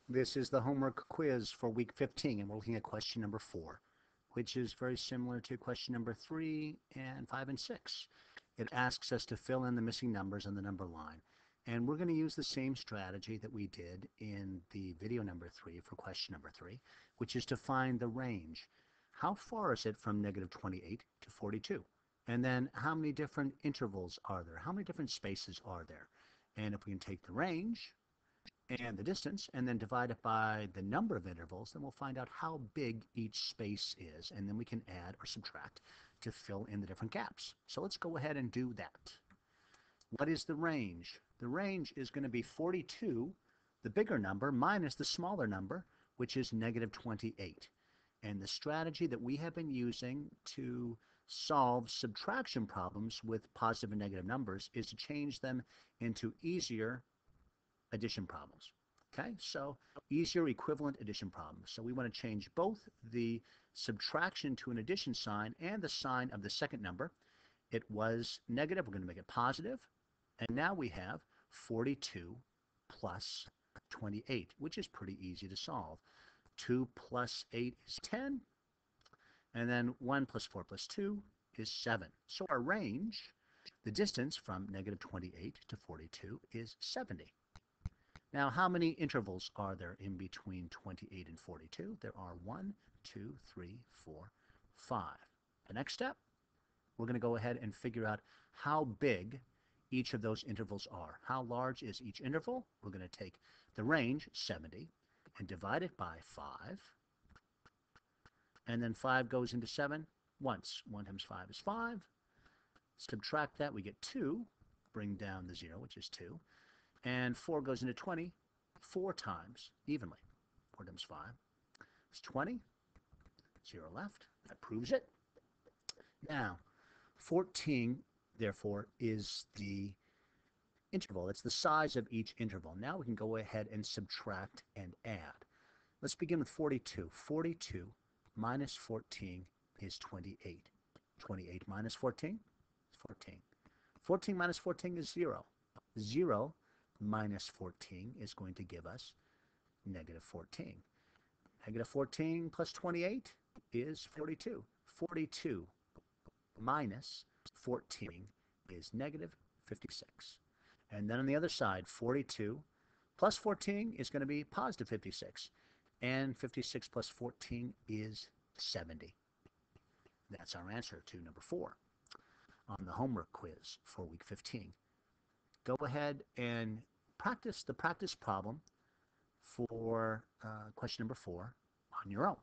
This is the homework quiz for week 15, and we're looking at question number 4, which is very similar to question number 3 and 5 and 6. It asks us to fill in the missing numbers on the number line. And we're going to use the same strategy that we did in the video number 3 for question number 3, which is to find the range. How far is it from negative 28 to 42? And then how many different intervals are there? How many different spaces are there? And if we can take the range and the distance and then divide it by the number of intervals, then we'll find out how big each space is, and then we can add or subtract to fill in the different gaps. So let's go ahead and do that. What is the range? The range is going to be 42, the bigger number, minus the smaller number, which is negative 28. And the strategy that we have been using to solve subtraction problems with positive and negative numbers is to change them into easier addition problems. Okay, so easier equivalent addition problems. So we want to change both the subtraction to an addition sign and the sign of the second number. It was negative, we're going to make it positive. And now we have 42 plus 28, which is pretty easy to solve. 2 plus 8 is 10. And then 1 plus 4 plus 2 is 7. So our range, the distance from negative 28 to 42, is 70. Now, how many intervals are there in between 28 and 42? There are 1, 2, 3, 4, 5. The next step, we're going to go ahead and figure out how big each of those intervals are. How large is each interval? We're going to take the range, 70, and divide it by 5. And then 5 goes into 7 once. 1 times 5 is 5. Subtract that, we get 2. Bring down the 0, which is 2. And 4 goes into 20 4 times evenly. 4 times 5 is 20. 0 left. That proves it. Now, 14, therefore, is the interval. It's the size of each interval. Now we can go ahead and subtract and add. Let's begin with 42. 42 minus 14 is 28. 28 minus 14 is 14. 14 minus 14 is 0. 0 minus 14 is going to give us negative 14. Negative 14 plus 28 is 42. 42 minus 14 is negative 56. And then on the other side, 42 plus 14 is going to be positive 56. And 56 plus 14 is 70. That's our answer to number 4 on the homework quiz for week 15. Go ahead and practice the practice problem for question number 4 on your own.